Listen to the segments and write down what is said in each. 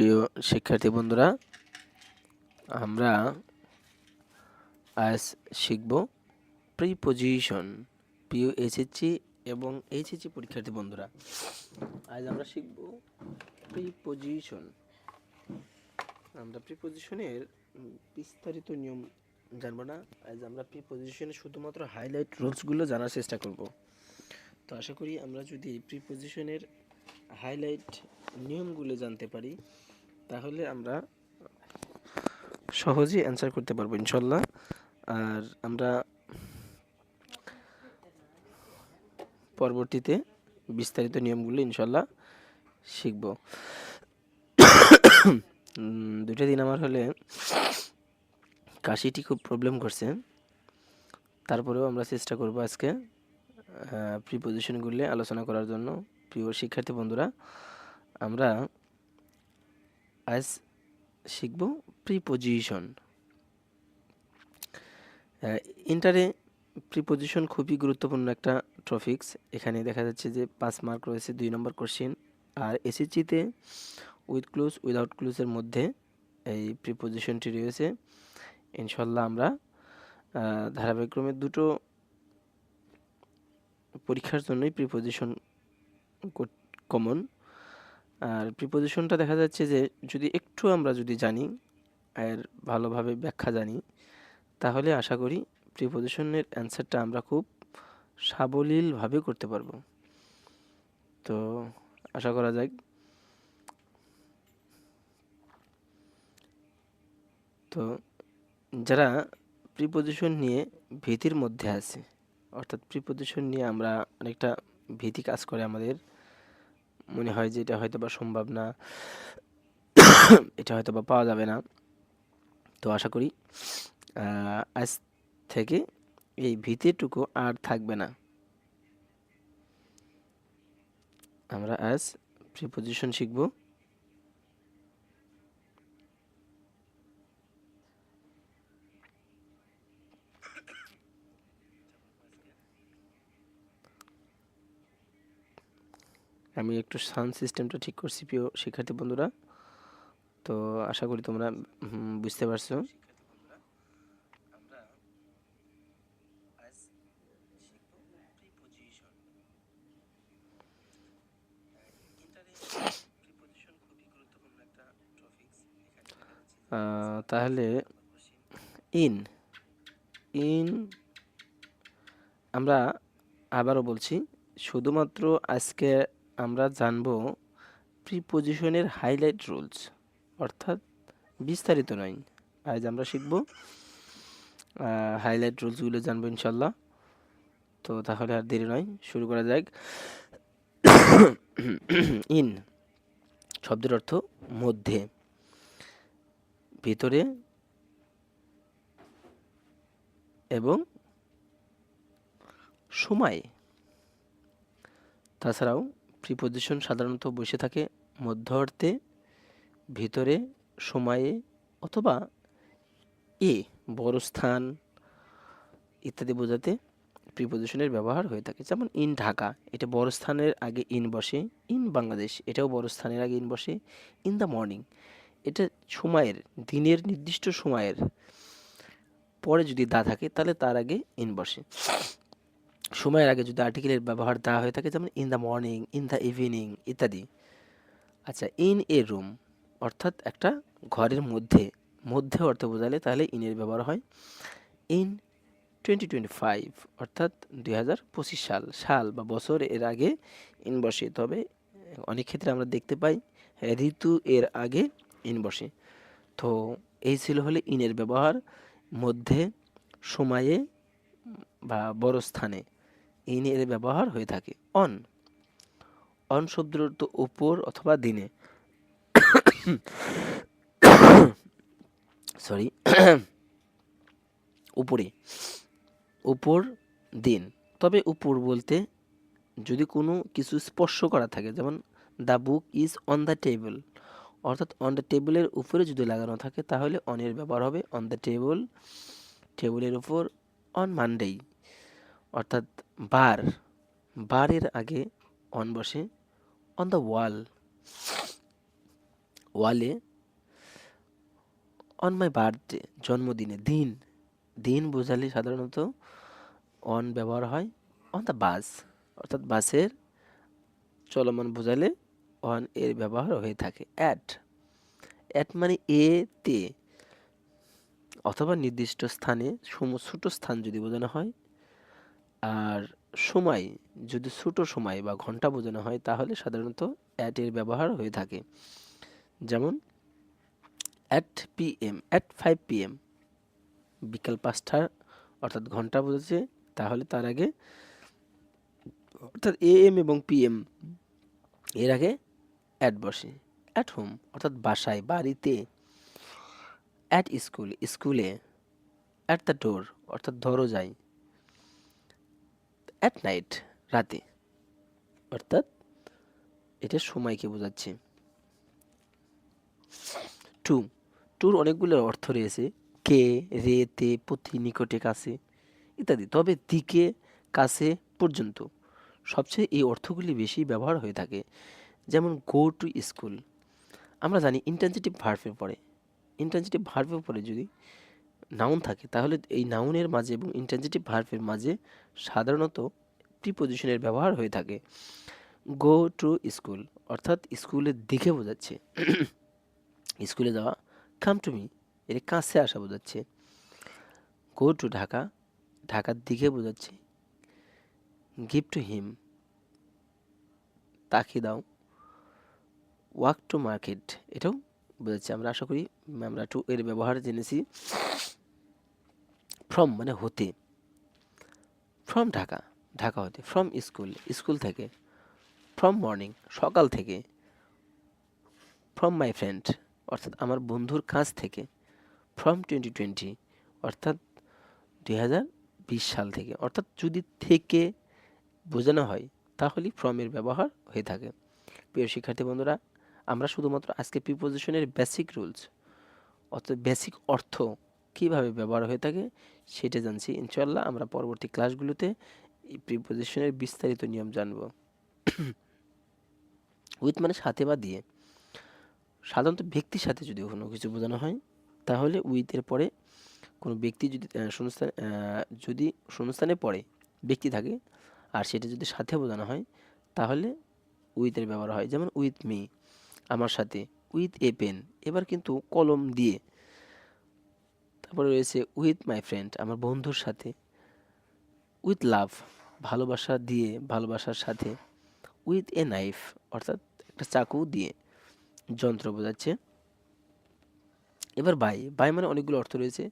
প্রিয় শিক্ষার্থী বন্ধুরা, আমরা আজ শিখব প্রিপজিশন। প্রিয় এসএসসি এবং এইচএসসি পরীক্ষার্থী বন্ধুরা, আজ আমরা শিখব প্রিপজিশন। আমরা প্রিপজিশনের বিস্তারিত নিয়ম জানব না। আজ আমরা প্রিপজিশনের শুধুমাত্র হাইলাইট রুলসগুলো জানার চেষ্টা করব। তো আশা করি আমরা যদি প্রিপজিশনের হাইলাইট নিয়মগুলো জানতে পারি, তাহলে আমরা সহজেই অ্যান্সার করতে পারবো ইনশাল্লাহ। আর আমরা পরবর্তীতে বিস্তারিত নিয়মগুলো ইনশাল্লাহ শিখব। দুটো দিন আমার হলে কাশিটি খুব প্রবলেম করছে, তারপরেও আমরা চেষ্টা করব আজকে প্রিপজিশনগুলো আলোচনা করার জন্য। প্রিয় শিক্ষার্থী বন্ধুরা, আমরা আজ শিখব প্রিপজিশন। ইন্টারে প্রিপজিশন খুবই গুরুত্বপূর্ণ একটা টপিকস। এখানে দেখা যাচ্ছে যে 5 মার্ক রয়েছে, 2 নম্বর কোশ্চেন। আর এসএসসিতে উইথ ক্লুজ উইদাউট ক্লুজের মধ্যে এই প্রিপজিশনটি রয়েছে। ইনশাল্লাহ আমরা ধারাবাহিকক্রমে দুটো পরীক্ষার জন্যই প্রিপজিশন কমন। আর প্রিপজিশনটা দেখা যাচ্ছে যে যদি একটু আমরা যদি জানি আর ভালোভাবে ব্যাখ্যা জানি, তাহলে আশা করি প্রিপজিশনের অ্যান্সারটা আমরা খুব সাবলীলভাবে করতে পারবো। তো আশা করা যায়। তো যারা প্রিপজিশন নিয়ে ভীতির মধ্যে আছে, অর্থাৎ প্রিপজিশন নিয়ে আমরা অনেকটা ভীতি কাজ করে, আমাদের মনে হয় যে এটা হয়তো বা সম্ভব না, এটা হয়তো বা পাওয়া যাবে না, তো আশা করি আজ থেকে এই ভীতিটুকু আর থাকবে না। আমরা আজ প্রিপজিশন শিখব। আমি একটু সাউন্ড সিস্টেমটা ঠিক করছি প্রিয় শিক্ষার্থী বন্ধুরা, তো আশা করি তোমরা বুঝতে পারছো। তাহলে ইন ইন আমরা আবারও বলছি, শুধুমাত্র আজকে আমরা জানব প্রিপজিশনের হাইলাইট রুলস, অর্থাৎ বিস্তারিত নয়। আজ আমরা শিখব হাইলাইট রুলসগুলো জানবো ইনশাল্লাহ। তো তাহলে আর দেরি নয়, শুরু করা যাক। ইন শব্দের অর্থ মধ্যে, ভিতরে এবং সময়। তাছাড়াও প্রিপজিশন সাধারণত বসে থাকে মধ্য অর্থে, ভিতরে, সময়ে অথবা বড় স্থান ইত্যাদি বোঝাতে প্রিপজিশনের ব্যবহার হয়ে থাকে। যেমন ইন ঢাকা, এটা বড় স্থানের আগে ইন বসে। ইন বাংলাদেশ, এটাও বড় স্থানের আগে ইন বসে। ইন দ্য মর্নিং, এটা সময়ের, দিনের নির্দিষ্ট সময়ের পরে যদি দা থাকে তাহলে তার আগে ইন বসে। সময়ের আগে যদি আর্টিকেলের ব্যবহার দা হয়ে থাকে, যেমন in the morning, in the evening ইত্যাদি। আচ্ছা, ইন এ রুম অর্থাৎ একটা ঘরের মধ্যে, মধ্যে অর্থ বোঝালে তাহলে ইনের ব্যবহার হয়। ইন 2025 অর্থাৎ 2025 সাল বা বছর এর আগে ইন বসে। তবে অনেক ক্ষেত্রে আমরা দেখতে পাই ঋতু এর আগে ইন বসে। তো এই ছিল হলে ইনের ব্যবহার মধ্যে, সময়ে বা বড় স্থানে ইন এর ব্যবহার হয়ে থাকে। অন অন শব্দের অর্থ উপর অথবা দিনে, সরি উপরে, উপর, দিন। তবে উপর বলতে যদি কোনো কিছু স্পর্শ করা থাকে, যেমন the book is on the table, অর্থাৎ অন দ্য টেবিলের উপরে যদি লাগানো থাকে তাহলে অনের ব্যবহার হবে অন দ্য টেবিল, টেবিলের উপর। অন মানডেই অর্থাৎ বার, বারের আগে অন বসে। অন দ্য ওয়াল, ওয়ালে, অন মাই বার্থডে, জন্মদিনে, দিন, দিন বোঝালে সাধারণত অন ব্যবহার হয়। অন দ্য বাস, অর্থাৎ বাসের চলমান বোঝালে অন এর ব্যবহার হয়ে থাকে। অ্যাট, অ্যাট মানে এ তে, অথবা নির্দিষ্ট স্থানে, ছোট স্থান যদি বোঝানো হয়। আর সময় যদি ছোট সময় বা ঘন্টা বোঝানো হয় তাহলে সাধারণত অ্যাট এর ব্যবহার হয়ে থাকে। যেমন অ্যাট পিএম, অ্যাট 5 PM, বিকাল 5টা, অর্থাৎ ঘন্টা বোঝাচ্ছে, তাহলে তার আগে, অর্থাৎ AM এবং PM এর আগে অ্যাট বসে। অ্যাট হোম, অর্থাৎ বাসায়, বাড়িতে। অ্যাট স্কুল, স্কুলে। অ্যাট দ্য ডোর, অর্থাৎ দরজায়। অ্যাট নাইট, রাতে, অর্থাৎ এটা সময়কে বোঝাচ্ছে। টু, টুর অনেকগুলো অর্থ রয়েছে। কে, রে, তে, প্রতি, নিকটে, কাছে ইত্যাদি। তবে দিকে, কাছে, পর্যন্ত সবচেয়ে এই অর্থগুলি বেশি ব্যবহার হয়ে থাকে। যেমন গো টু স্কুল, আমরা জানি ইন্ট্রানজিটিভ ভার্বের পরে, ইন্ট্রানজিটিভ ভার্বের পরে যদি নাউন থাকে তাহলে এই নাউনের মাঝে এবং ইন্ট্রানজিটিভ ভার্বের মাঝে সাধারণত প্রিপোজিশনের ব্যবহার হয়ে থাকে। গো টু স্কুল, অর্থাৎ স্কুলের দিকে বোঝাচ্ছে, স্কুলে যাওয়া। কাম টু মি, এর কাছে আসা বোঝাচ্ছে। গো টু ঢাকা, ঢাকার দিকে বোঝাচ্ছে। গিভ টু হিম, তাকে দাও। ওয়াক টু মার্কেট, এটাও বোঝাচ্ছে। আমরা আশা করি আমরা টু এর ব্যবহার জেনেছি। ফ্রম মানে হতে, ফ্রম ঢাকা, ঢাকা হতে। ফ্রম স্কুল, স্কুল থেকে। ফ্রম মর্নিং, সকাল থেকে। ফ্রম মাই ফ্রেন্ড, অর্থাৎ আমার বন্ধুর কাছ থেকে। ফ্রম 2020, অর্থাৎ 2020 সাল থেকে। অর্থাৎ যদি থেকে বোঝানো হয় তাহলেই ফ্রমের ব্যবহার হয়ে থাকে। প্রিয় শিক্ষার্থী বন্ধুরা, আমরা শুধুমাত্র আজকে প্রিপোজিশনের বেসিক রুলস, অর্থাৎ বেসিক অর্থ কিভাবে ব্যবহার হয়ে থাকে সেটা জানছি। ইনশাআল্লাহ আমরা পরবর্তী ক্লাসগুলোতে এই প্রিপোজিশনের বিস্তারিত নিয়ম জানব। উইথ মানে সাথে বা দিয়ে। সাধারণত ব্যক্তির সাথে যদি কোনো কিছু বোঝানো হয় তাহলে উইথ এর পরে কোনো ব্যক্তি যদি শূন্যস্থানে, যদি শূন্যস্থানে পরে ব্যক্তি থাকে আর সেটা যদি সাথে বোঝানো হয় তাহলে উইথ এর ব্যবহার হয়। যেমন উইথ মি, আমার সাথে। উইথ এ পেন, এবার কিন্তু কলম দিয়ে। তারপরে রয়েছে উইথ মাই ফ্রেন্ড, আমার বন্ধুর সাথে। উইথ লাভ, ভালোবাসা দিয়ে, ভালোবাসার সাথে। উইথ এ নাইফ, অর্থাৎ একটা চাকু দিয়ে, যন্ত্র বোঝাচ্ছে। এবার বাই, বাই মানে অনেকগুলো অর্থ রয়েছে।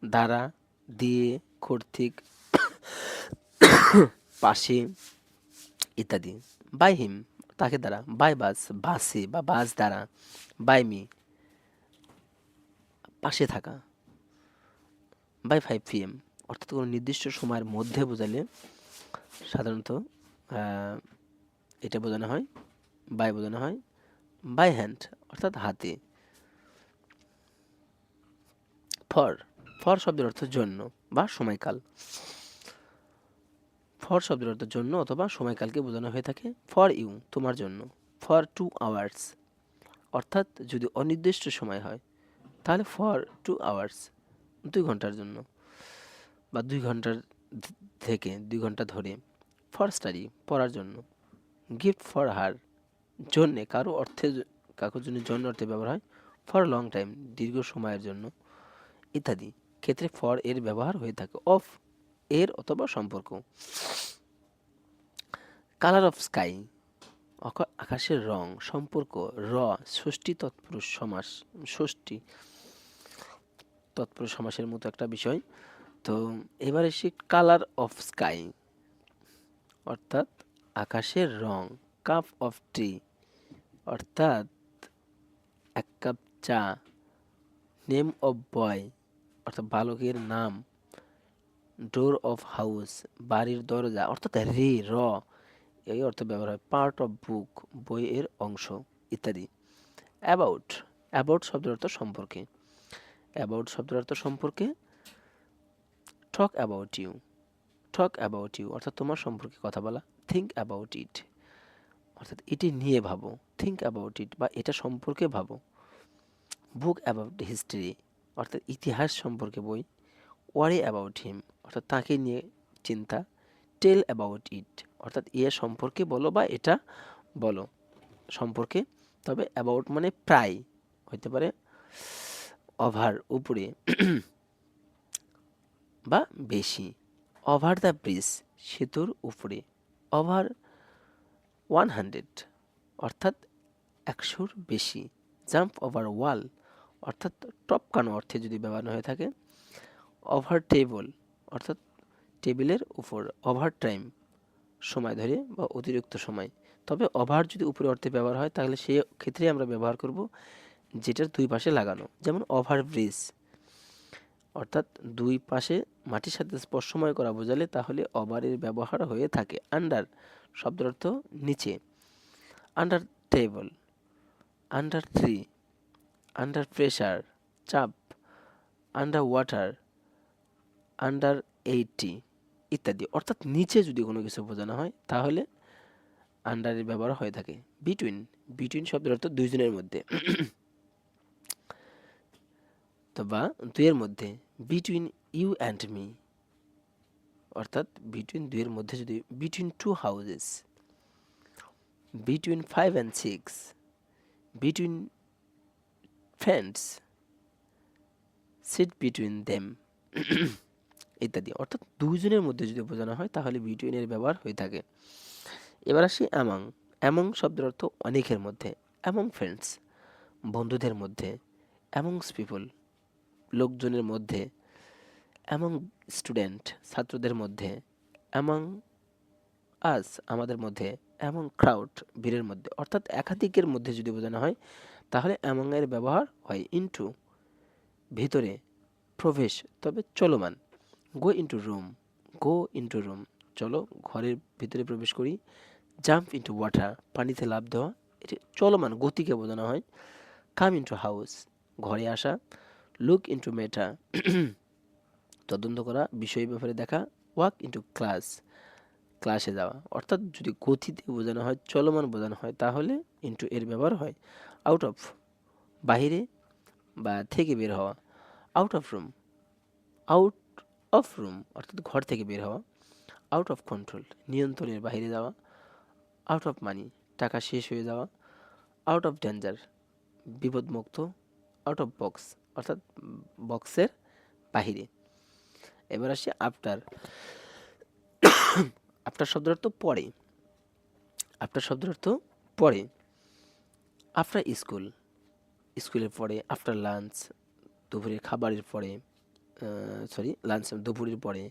দ্বারা, দিয়ে, কর্তৃক, পাশে ইত্যাদি। বাই হিম, তাকে দ্বারা। বাই বাস, বাসে বা বাস দ্বারা। বাই মি, পাশে থাকা। বাই 5 PM, অর্থাৎ কোনো নির্দিষ্ট সময়ের মধ্যে বোঝালে সাধারণত আহ, এটা বোঝানো হয়, বাই বোঝানো হয়। বাই হ্যান্ড, অর্থাৎ হাতে। ফর, ফর শব্দের অর্থ জন্য বা সময়কাল। ফর শব্দের অর্থ জন্য অথবা সময়কালকে বোঝানো হয়ে থাকে। ফর ইউ, তোমার জন্য। ফর 2 hours, অর্থাৎ যদি অনির্দিষ্ট সময় হয় তাহলে ফর 2 hours, 2 ঘন্টার জন্য বা 2 ঘন্টার থেকে 2 ঘন্টা ধরে। ফর স্টাডি, পড়ার জন্য। গিফট ফর হার, জন্যে, কারো অর্থে, কারোর জন্য জন্য অর্থে ব্যবহার হয়। ফর লং টাইম, দীর্ঘ সময়ের জন্য ইত্যাদি ক্ষেত্রে ফর এর ব্যবহার হয়ে থাকে। অফ, এর অথবা সম্পর্ক। কালার অফ স্কাই, আকাশের রং। সম্পর্ক র, ষষ্ঠী তৎপুরুষ সমাস, ষষ্ঠী তৎপুরুষ সমাসের মতো একটা বিষয়। তো এবার এসে কালার অফ স্কাই, অর্থাৎ আকাশের রং। কাপ অফ টি, অর্থাৎ এক কাপ চা। নেম অফ বয়, অর্থাৎ বালকের নাম। ডোর অফ হাউস, বাড়ির দরজা, অর্থাৎ রে, র এই অর্থে ব্যবহার হয়। পার্ট অফ বুক, বইয়ের অংশ ইত্যাদি। অ্যাবাউট, অ্যাবাউট শব্দের অর্থ সম্পর্কে। অ্যাবাউট শব্দের অর্থ সম্পর্কে। Talk about you, talk about you, অর্থাৎ তোমার সম্পর্কে কথা বলা। থিঙ্ক অ্যাবাউট ইট, অর্থাৎ এটি নিয়ে ভাবো, থিঙ্ক অ্যাবাউট ইট বা এটা সম্পর্কে ভাবো। বুক অ্যাবাউট হিস্ট্রি অর্থাৎ ইতিহাস সম্পর্কে বই। ওয়ারি অ্যাবাউট হিম অর্থাৎ তাকে নিয়ে চিন্তা। টেল অ্যাবাউট ইট অর্থাৎ এ সম্পর্কে বলো বা এটা বলো সম্পর্কে। তবে অ্যাবাউট মানে প্রায় হতে পারে, ওভার উপরে বা বেশি। ওভার দ্য ব্রিজ সেতুর উপরে। ওভার 100 অর্থাৎ 100-র বেশি। জাম্প ওভার ওয়াল অর্থাৎ টপকানো অর্থে যদি ব্যবহার হয়ে থাকে। ওভার টেবল অর্থাৎ টেবিলের উপর। ওভার টাইম সময় ধরে বা অতিরিক্ত সময়। তবে ওভার যদি উপরে অর্থে ব্যবহার হয় তাহলে সেই ক্ষেত্রে আমরা ব্যবহার করব যেটার দুই পাশে লাগানো, যেমন ওভার ব্রিজ অর্থাৎ দুই পাশে মাটির সাথে স্পর্শময় করা বোঝালে তাহলে ওভারের ব্যবহার হয়ে থাকে। আন্ডার শব্দের অর্থ নিচে। Under table, under tree, under pressure চাপ, আন্ডার ওয়াটার, আন্ডার 80 ইত্যাদি। অর্থাৎ নিচে যদি কোনো কিছু বোঝানো হয় তাহলে আন্ডারের ব্যবহার হয়ে থাকে। বিটুইন, বিটুইন শব্দের অর্থ দুইজনের মধ্যে তো বা দুইয়ের মধ্যে। বিটুইন ইউ অ্যান্ড মি অর্থাৎ বিটুইন দুইয়ের মধ্যে যদি। Between two houses, between 5 and 6, between friends, sit between them ইত্যাদি। অর্থাৎ দুইজনের মধ্যে যদি বোঝানো হয় তাহলে বিটুইনের ব্যবহার হয়ে থাকে। এবার আসি অ্যামং। অ্যামং শব্দের অর্থ অনেকের মধ্যে। অ্যামং ফ্রেন্ডস বন্ধুদের মধ্যে। অ্যামংস পিপল লোকজনের মধ্যে। অ্যামং স্টুডেন্ট ছাত্রদের মধ্যে। অ্যামং আস আমাদের মধ্যে। অ্যামং ক্রাউড ভিড়ের মধ্যে। অর্থাৎ একাধিকের মধ্যে যদি বোঝানো হয় তাহলে অ্যামং এর ব্যবহার হয়। ইনটু ভিতরে, প্রবেশ তবে চলমান। গো ইনটু রুম, গো ইনটু রুম চলো ঘরের ভিতরে প্রবেশ করি। জাম্প ইনটু ওয়াটার পানিতে লাফ দেওয়া, এটি চলমান গতিকে বোঝানো হয়। কাম ইনটু হাউস ঘরে আসা। লুক ইনটু ম্যাটার তদন্ত করা, বিষয় ব্যাপারে দেখা। ওয়াক ইনটু ক্লাস ক্লাসে যাওয়া। অর্থাৎ যদি গতিতে বোঝানো হয়, চলমান বোঝানো হয় তাহলে ইনটু এর ব্যবহার হয়। আউট অফ বাহিরে বা থেকে বের হওয়া। Out of room, out of room অর্থাৎ ঘর থেকে বের হওয়া। আউট অফ কন্ট্রোল নিয়ন্ত্রণের বাইরে যাওয়া। আউট অফ মানি টাকা শেষ হয়ে যাওয়া। আউট অফ ডেঞ্জার বিপদমুক্ত। আউট অফ বক্স অর্থাৎ বক্সের বাহিরে। এবার আসি আফটার। আফটার শব্দের অর্থ পরে। আফটার শব্দের অর্থ পরে। আফটার স্কুল স্কুলের পরে। আফটার লাঞ্চ দুপুরের খাবারের পরে, লাঞ্চ দুপুরের পরে।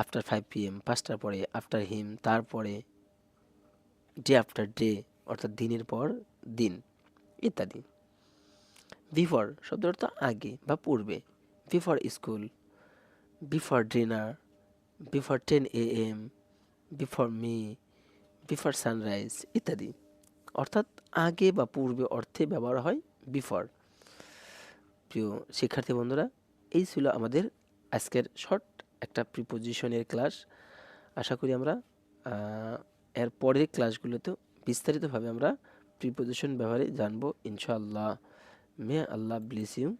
আফটার 5 PM 5টার পরে। আফটার হিম তারপরে। ডে আফটার ডে অর্থাৎ দিনের পর দিন ইত্যাদি। বিফোর শব্দের অর্থ আগে বা পূর্বে। Before school, before dinner, before 10 AM, before me, before sunrise ইত্যাদি। অর্থাৎ আগে বা পূর্বে অর্থে ব্যবহার হয় বিফোর। প্রিয় শিক্ষার্থী বন্ধুরা, এই ছিল আমাদের আজকের শর্ট একটা প্রিপোজিশনের ক্লাস। আশা করি আমরা এর পরের ক্লাসগুলোতেও বিস্তারিতভাবে আমরা প্রিপোজিশন ব্যবহারে জানবো ইনশাআল্লাহ। মে আল্লাহ ব্লেস ইউ।